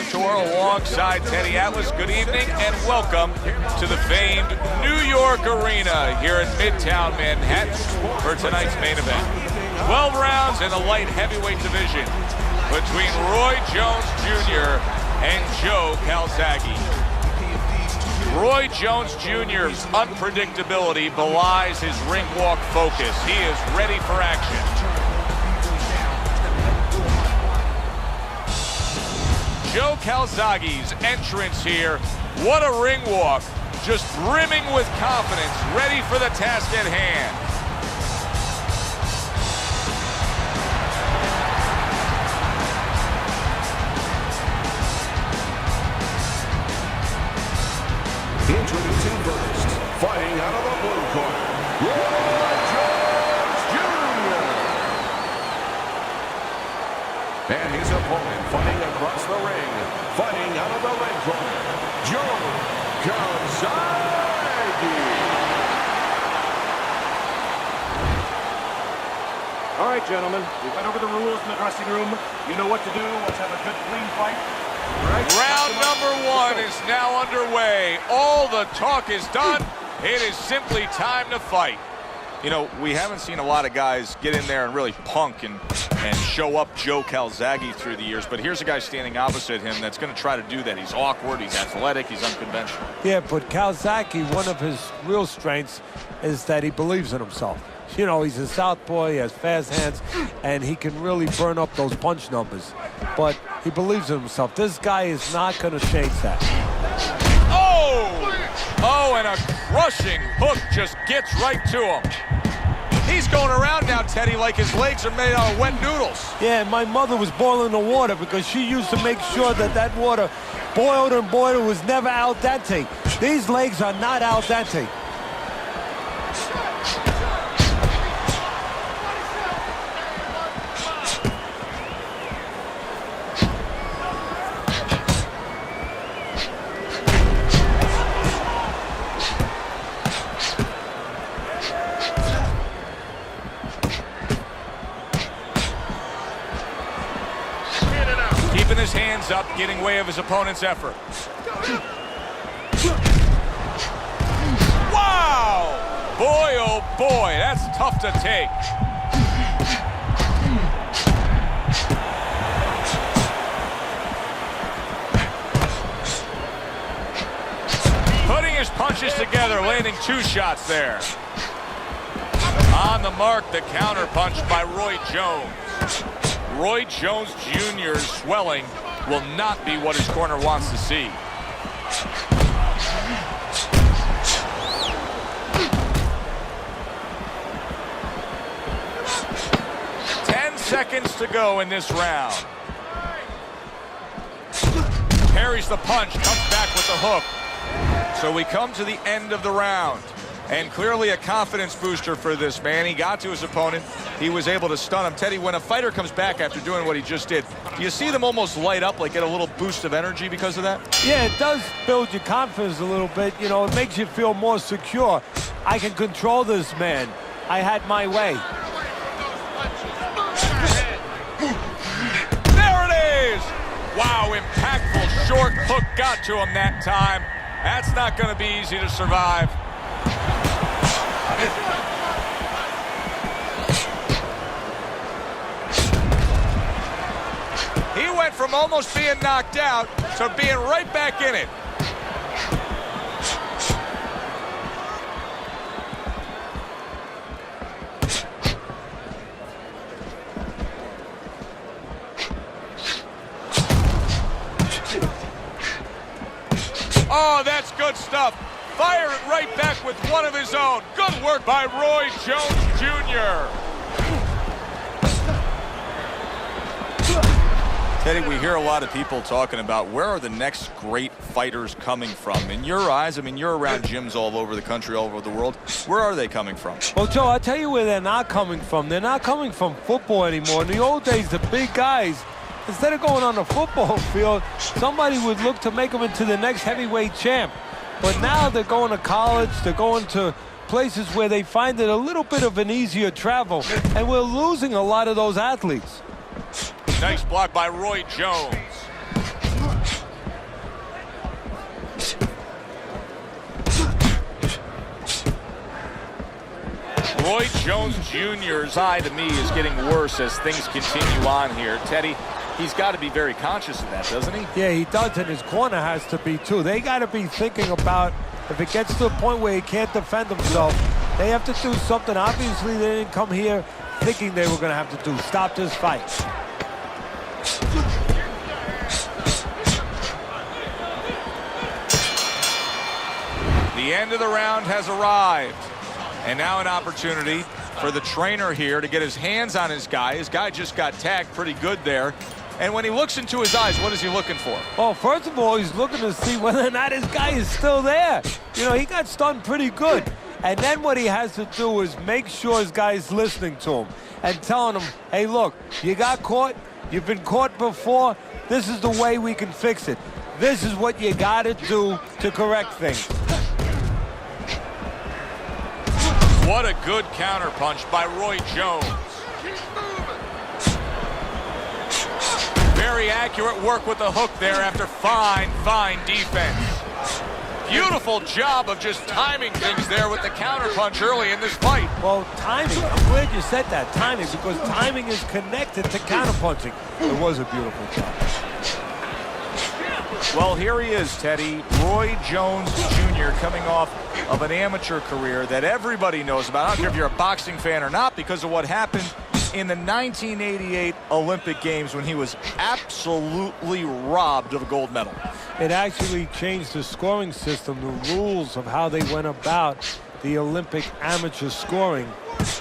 Tour alongside Teddy Atlas. Good evening and welcome to the famed New York Arena here in Midtown Manhattan for tonight's main event. 12 rounds in the light heavyweight division between Roy Jones Jr. and Joe Calzaghe. Roy Jones Jr.'s unpredictability belies his ring walk focus. He is ready for action. Joe Calzaghe's entrance here, what a ring walk, just brimming with confidence, ready for the task at hand. Introducing first, fighting out of the blue corner, Roy Jones Jr. And his opponent fighting across the ring, fighting out of the red corner, Joe Calzaghe. All right, gentlemen, we went over the rules in the dressing room. You know what to do. Let's have a good, clean fight. Right. Round number one is now underway. All the talk is done. It is simply time to fight. You know, we haven't seen a lot of guys get in there and really punk and show up Joe Calzaghe through the years, but here's a guy standing opposite him that's going to try to do that. He's awkward, he's athletic, he's unconventional. Yeah, but Calzaghe, one of his real strengths is that he believes in himself. You know, he's a southpaw, he has fast hands, and he can really burn up those punch numbers. But he believes in himself. This guy is not going to change that. Oh, and a crushing hook just gets right to him. He's going around now, Teddy, like his legs are made out of wet noodles. Yeah, and my mother was boiling the water because she used to make sure that that water boiled and boiled, was never al dente. These legs are not al dente. Keeping his hands up, getting way of his opponent's effort. Wow! Boy, oh boy, that's tough to take. Putting his punches together, landing two shots there. On the mark, the counter punch by Roy Jones. Roy Jones Jr.'s swelling will not be what his corner wants to see. Seconds to go in this round. Parries the punch, comes back with the hook. So we come to the end of the round. And clearly a confidence booster for this man. He got to his opponent. He was able to stun him. Teddy, when a fighter comes back after doing what he just did, do you see them almost light up, like get a little boost of energy because of that? Yeah, it does build your confidence a little bit. You know, it makes you feel more secure. I can control this man. I had my way. There it is! Wow, impactful short hook got to him that time. That's not going to be easy to survive. He went from almost being knocked out to being right back in it. Oh, that's good stuff. Fire it right back with one of his own. Good work by Roy Jones Jr. Teddy, we hear a lot of people talking about where are the next great fighters coming from. In your eyes, I mean, you're around gyms all over the country, all over the world. Where are they coming from? Well, Joe, I'll tell you where they're not coming from. They're not coming from football anymore. In the old days, the big guys, instead of going on the football field, somebody would look to make them into the next heavyweight champ. But now they're going to college, they're going to places where they find it a little bit of an easier travel, and we're losing a lot of those athletes. Nice block by Roy Jones. Roy Jones Jr.'s eye, to me, is getting worse as things continue on here. Teddy, he's got to be very conscious of that, doesn't he? Yeah, he does, and his corner has to be, too. They got to be thinking about, if it gets to a point where he can't defend himself, they have to do something. Obviously, they didn't come here thinking they were going to have to do. Stop this fight. The end of the round has arrived. And now an opportunity for the trainer here to get his hands on his guy. His guy just got tagged pretty good there. And when he looks into his eyes, what is he looking for? Well, first of all, he's looking to see whether or not his guy is still there. You know, he got stunned pretty good. And then what he has to do is make sure his guy's listening to him and telling him, hey, look, you got caught. You've been caught before. This is the way we can fix it. This is what you got to do to correct things. What a good counterpunch by Roy Jones. Very accurate work with the hook there after fine defense. Beautiful job of just timing things there with the counterpunch early in this fight. Well, timing, I'm glad you said that, timing, because timing is connected to counterpunching. It was a beautiful job. Well, here he is, Teddy. Roy Jones Jr. coming off of an amateur career that everybody knows about. I don't care if you're a boxing fan or not, because of what happened in the 1988 Olympic Games when he was absolutely robbed of a gold medal. It actually changed the scoring system, the rules of how they went about the Olympic amateur scoring.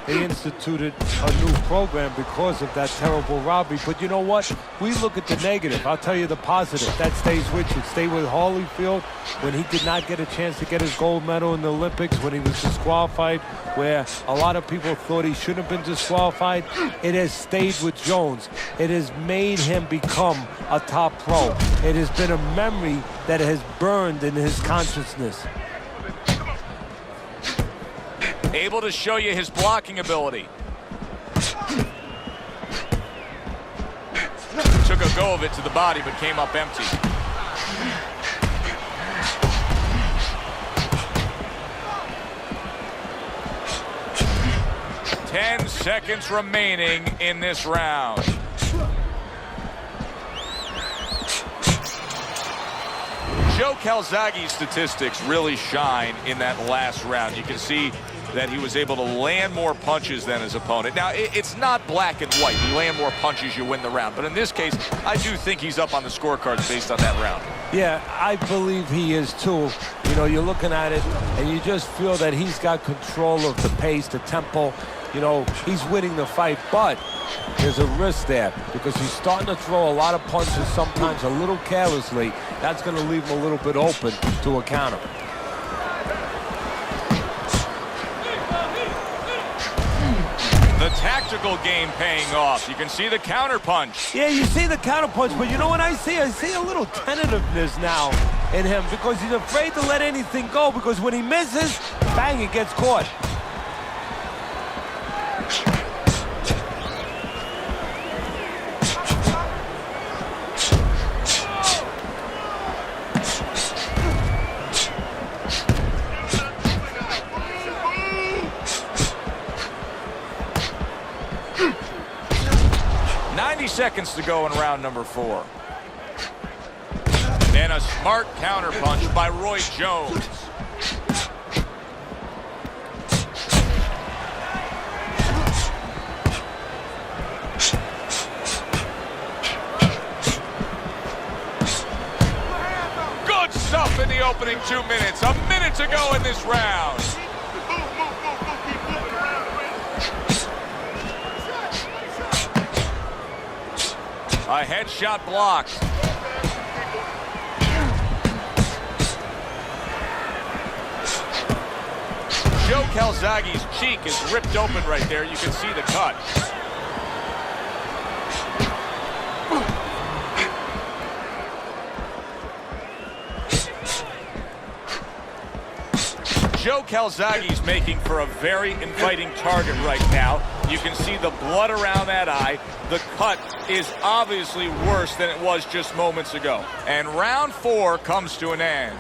They instituted a new program because of that terrible robbery. But you know what? We look at the negative. I'll tell you the positive. That stays with you. Stay with Holyfield when he did not get a chance to get his gold medal in the Olympics, when he was disqualified, where a lot of people thought he shouldn't have been disqualified. It has stayed with Jones. It has made him become a top pro. It has been a memory that has burned in his consciousness. Able to show you his blocking ability. Took a go of it to the body, but came up empty. Ten seconds remaining in this round. Joe Calzaghe's statistics really shine in that last round. You can see that he was able to land more punches than his opponent. Now, it's not black and white. You land more punches, you win the round. But in this case, I do think he's up on the scorecards based on that round. Yeah, I believe he is too. You know, you're looking at it, and you just feel that he's got control of the pace, the tempo. You know, he's winning the fight, but there's a risk there because he's starting to throw a lot of punches, sometimes a little carelessly. That's going to leave him a little bit open to a counter. The tactical game paying off. You can see the counter punch. Yeah, you see the counter punch, but you know what I see? I see a little tentativeness now in him because he's afraid to let anything go, because when he misses, bang, it gets caught. Seconds to go in round number 4. And a smart counterpunch by Roy Jones. Good stuff in the opening 2 minutes. A minute to go in this round. A headshot blocked. Joe Calzaghe's cheek is ripped open right there. You can see the cut. Joe Calzaghe's making for a very inviting target right now. You can see the blood around that eye. The cut is obviously worse than it was just moments ago. And round 4 comes to an end.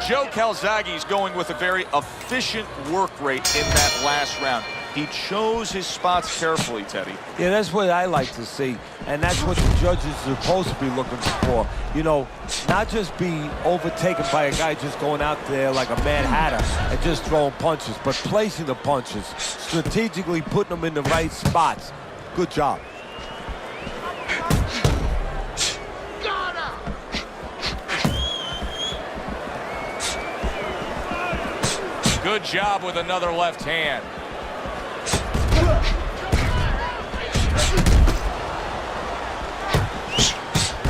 Joe Calzaghe's going with a very efficient work rate in that last round. He chose his spots carefully, Teddy. Yeah, that's what I like to see, and that's what the judges are supposed to be looking for. You know, not just be overtaken by a guy just going out there like a Mad Hatter and just throwing punches, but placing the punches, strategically putting them in the right spots. Good job. Good job with another left hand.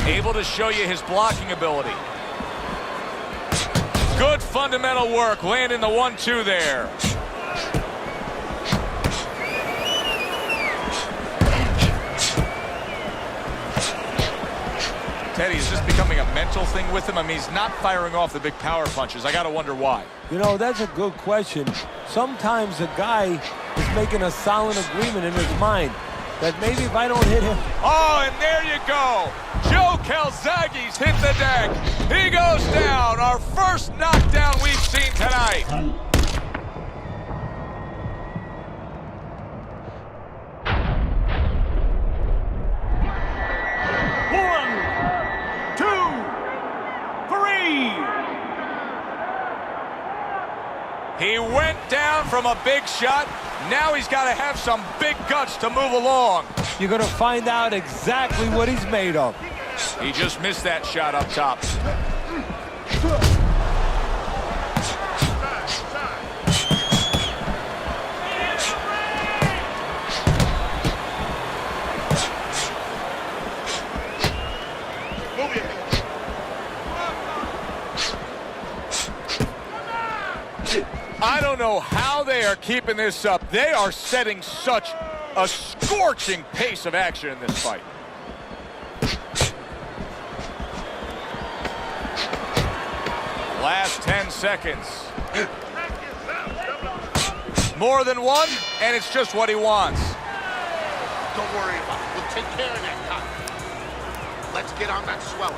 Able to show you his blocking ability. Good fundamental work, landing the 1-2 there. Teddy, is this becoming a mental thing with him? I mean, he's not firing off the big power punches. I got to wonder why. You know, that's a good question. Sometimes a guy is making a silent agreement in his mind that maybe if I don't hit him... Oh, and there you go. Joe Calzaghe's hit the deck. He goes down. Our first knockdown we've seen tonight. He went down from a big shot. Now he's got to have some big guts to move along. You're going to find out exactly what he's made of. He just missed that shot up top. I don't know how they are keeping this up. They are setting such a scorching pace of action in this fight. Last 10 seconds. More than one, and it's just what he wants. Don't worry about it. We'll take care of that, Cotton. Let's get on that swelling.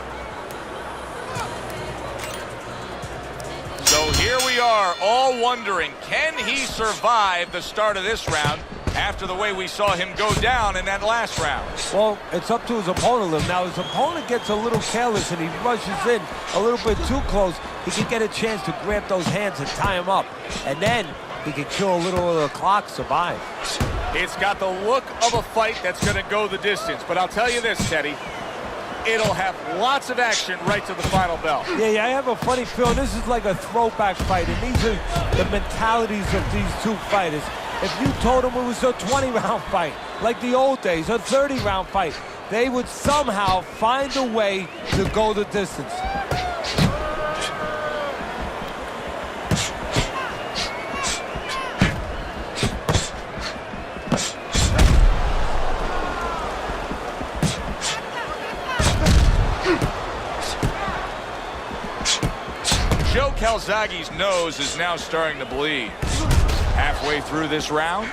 So here we are, all wondering, can he survive the start of this round after the way we saw him go down in that last round? Well, it's up to his opponent. Now, his opponent gets a little careless and he rushes in a little bit too close. He can get a chance to grab those hands and tie him up. And then he can kill a little of the clock, survive. It's got the look of a fight that's going to go the distance. But I'll tell you this, Teddy. It'll have lots of action right to the final bell. Yeah, I have a funny feeling this is like a throwback fight, and these are the mentalities of these two fighters. If you told them it was a 20-round fight, like the old days, a 30-round fight, they would somehow find a way to go the distance. Joe Calzaghe's nose is now starting to bleed. Halfway through this round.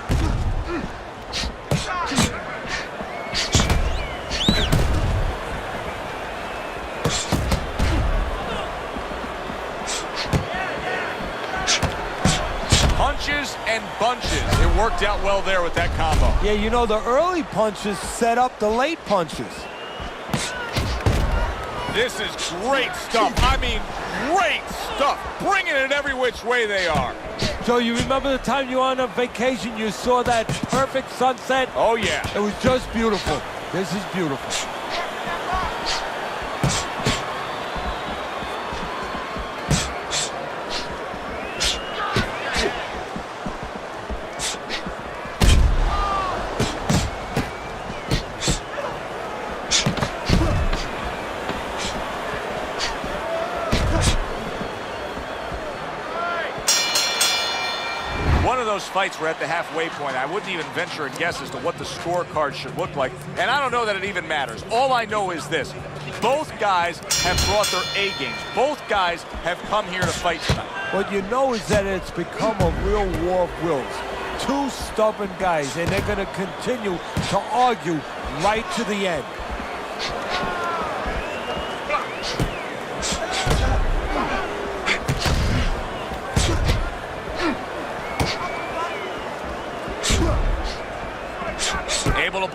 Punches and bunches. It worked out well there with that combo. Yeah, you know, the early punches set up the late punches. This is great stuff. I mean, great stuff. Bringing it every which way they are. So you remember the time you were on a vacation, you saw that perfect sunset? Oh, yeah. It was just beautiful. This is beautiful. One of those fights were at the halfway point. I wouldn't even venture a guess as to what the scorecard should look like. And I don't know that it even matters. All I know is this. Both guys have brought their A games. Both guys have come here to fight tonight. What you know is that it's become a real war of wills. Two stubborn guys, and they're going to continue to argue right to the end.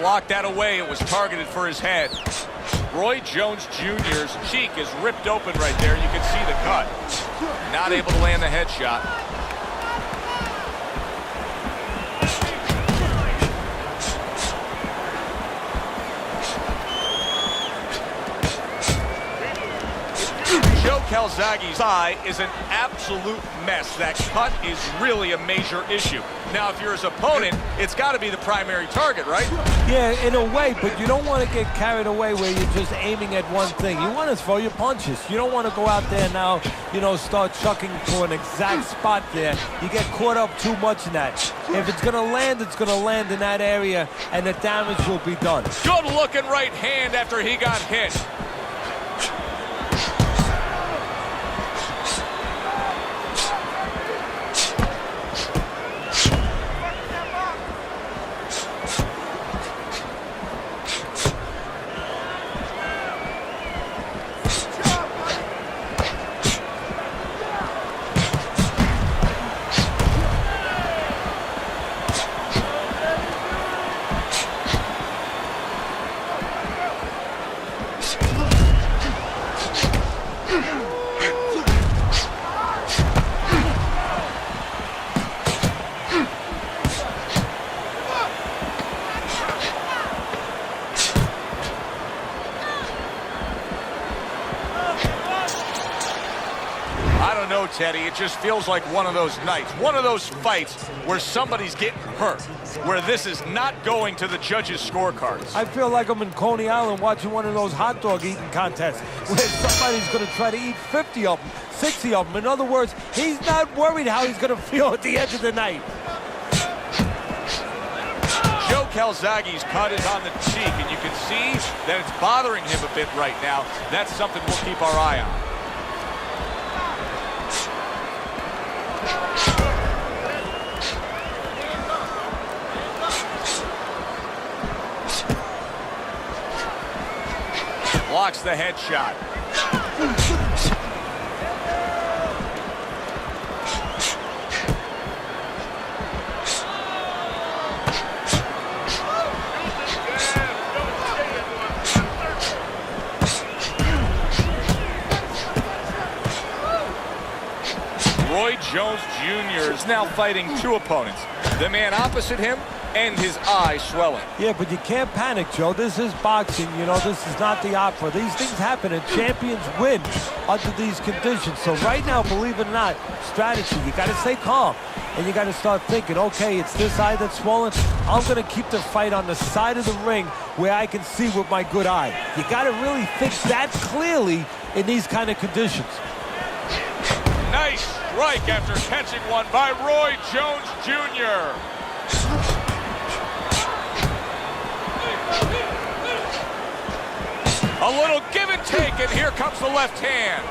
blocked that away. It was targeted for his head. Roy Jones Jr.'s cheek is ripped open right there. You can see the cut. Not able to land the headshot. Calzaghe's eye is an absolute mess. That cut is really a major issue. Now, if you're his opponent, it's got to be the primary target, right? Yeah, in a way, but you don't want to get carried away where you're just aiming at one thing. You want to throw your punches. You don't want to go out there now, start chucking for an exact spot there. You get caught up too much in that. If it's going to land, it's going to land in that area, and the damage will be done. Good-looking right hand after he got hit. Teddy, it just feels like one of those nights, one of those fights where somebody's getting hurt, where this is not going to the judges' scorecards. I feel like I'm in Coney Island watching one of those hot dog eating contests where somebody's going to try to eat 50 of them, 60 of them. In other words, he's not worried how he's going to feel at the end of the night. Joe Calzaghe's cut is on the cheek, and you can see that it's bothering him a bit right now. That's something we'll keep our eye on. Blocks the headshot. Roy Jones Jr. is now fighting two opponents. The man opposite him and his eye swelling. Yeah, but you can't panic, Joe. This is boxing. This is not the opera. These things happen, and champions win under these conditions. So right now, believe it or not, strategy. You got to stay calm, and you got to start thinking, okay, it's this eye that's swollen. I'm going to keep the fight on the side of the ring where I can see with my good eye. You got to really think that clearly in these kind of conditions. Nice strike after catching one by Roy Jones Jr. A little give and take, and here comes the left hand.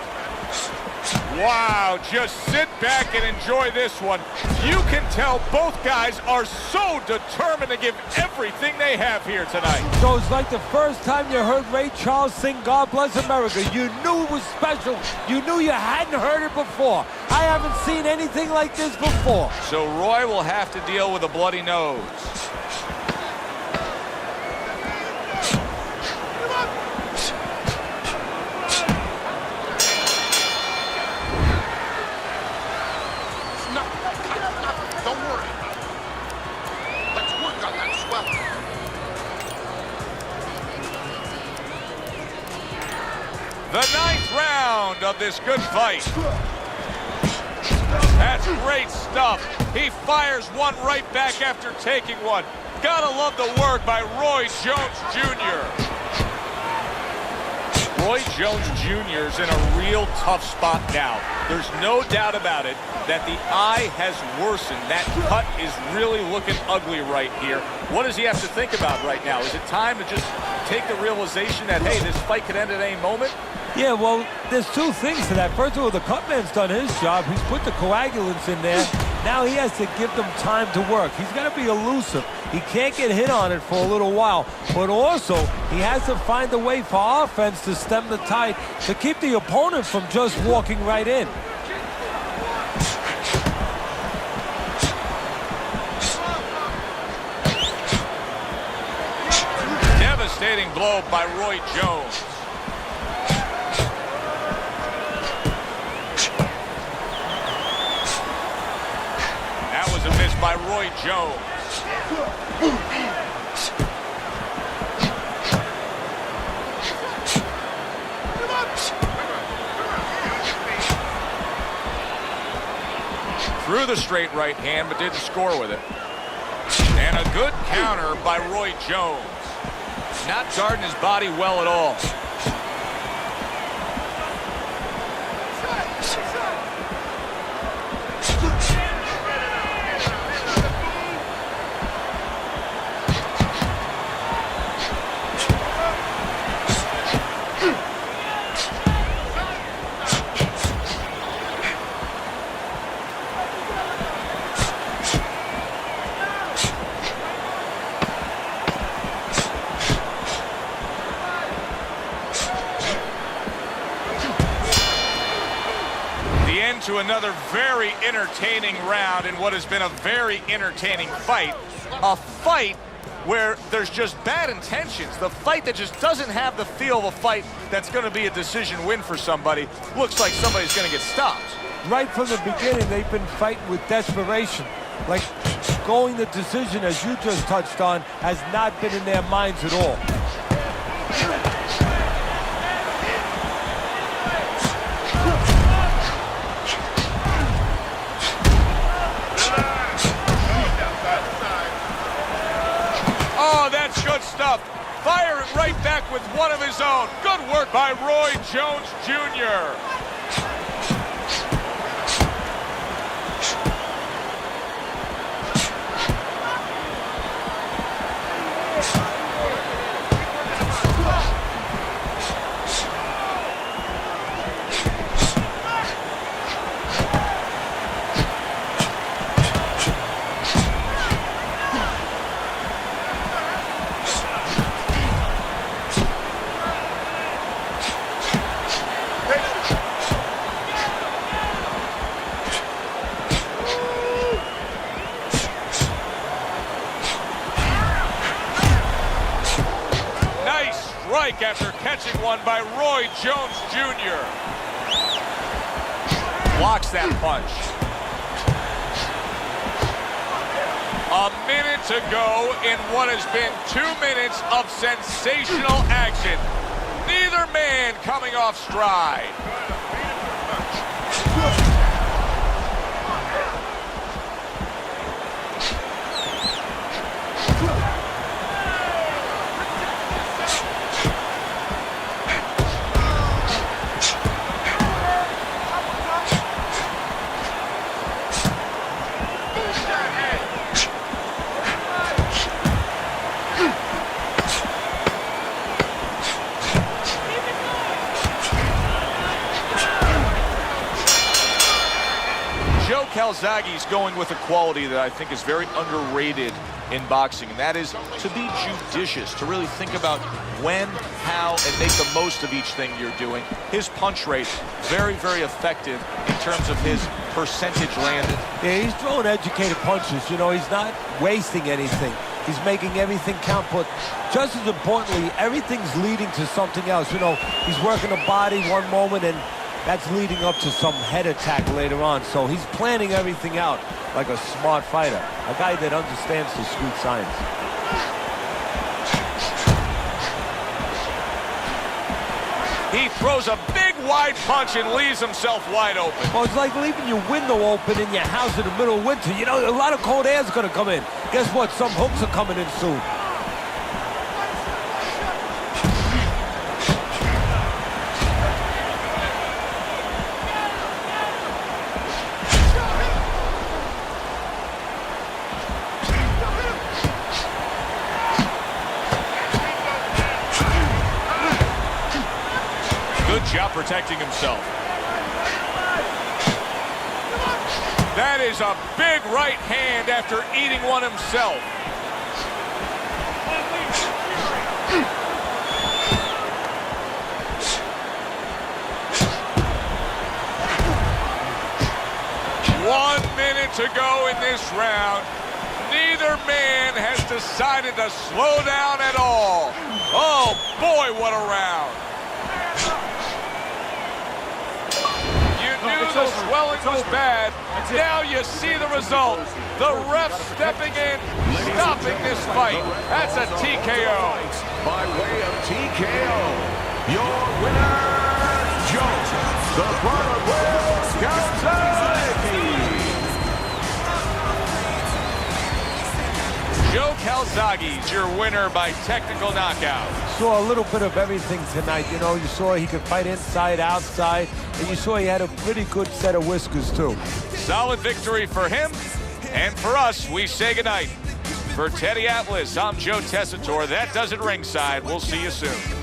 Wow, just sit back and enjoy this one. You can tell both guys are so determined to give everything they have here tonight. So it's like the first time you heard Ray Charles sing God Bless America. You knew it was special. You knew you hadn't heard it before. I haven't seen anything like this before. So Roy will have to deal with a bloody nose. The 9th round of this good fight. That's great stuff. He fires one right back after taking one. Gotta love the work by Roy Jones Jr. Roy Jones Jr. is in a real tough spot now. There's no doubt about it that the eye has worsened. That cut is really looking ugly right here. What does he have to think about right now? Is it time to just take the realization that, hey, this fight could end at any moment? Yeah, well, there's two things to that. First of all, the cutman's done his job. He's put the coagulants in there. Now he has to give them time to work. He's got to be elusive. He can't get hit on it for a little while. But also, he has to find a way for offense to stem the tide, to keep the opponent from just walking right in. globe by Roy Jones. That was a miss by Roy Jones. Threw the straight right hand, but didn't score with it. And a good counter by Roy Jones. Not guarding his body well at all. To another very entertaining round in what has been a very entertaining fight. A fight where there's just bad intentions. The fight that just doesn't have the feel of a fight that's going to be a decision win for somebody. Looks like somebody's going to get stopped. Right from the beginning, they've been fighting with desperation. Like going the decision, as you just touched on, has not been in their minds at all. Good stuff. Firing right back with one of his own. Good work by Roy Jones Jr. After catching one by Roy Jones Jr. Blocks that punch. A minute to go in what has been 2 minutes of sensational action. Neither man coming off stride. Calzaghe is going with a quality that I think is very underrated in boxing, and that is to be judicious, to really think about when, how, and make the most of each thing you're doing. His punch rate, very, very effective in terms of his percentage landed. Yeah, he's throwing educated punches. You know, he's not wasting anything. He's making everything count, but just as importantly, everything's leading to something else. You know, he's working the body one moment, and that's leading up to some head attack later on. So he's planning everything out like a smart fighter, a guy that understands the street science. He throws a big wide punch and leaves himself wide open. Well, it's like leaving your window open in your house in the middle of winter. You know, a lot of cold air is going to come in. Guess what? Some hooks are coming in soon. Good job protecting himself. That is a big right hand after eating one himself. .1 minute to go in this round. Neither Neither man has decided to slow down at all. Oh, boy, what a round. You knew the swelling was bad. Now you see the result. The ref stepping in, stopping this fight. That's a TKO. By way of TKO, your winner, G.O.A.T, the brother Will Calzaghe. Joe Calzaghe's your winner by technical knockout. Saw a little bit of everything tonight. You know, you saw he could fight inside, outside, and you saw he had a pretty good set of whiskers, too. Solid victory for him, and for us, we say goodnight. For Teddy Atlas, I'm Joe Tessitore. That does it ringside. We'll see you soon.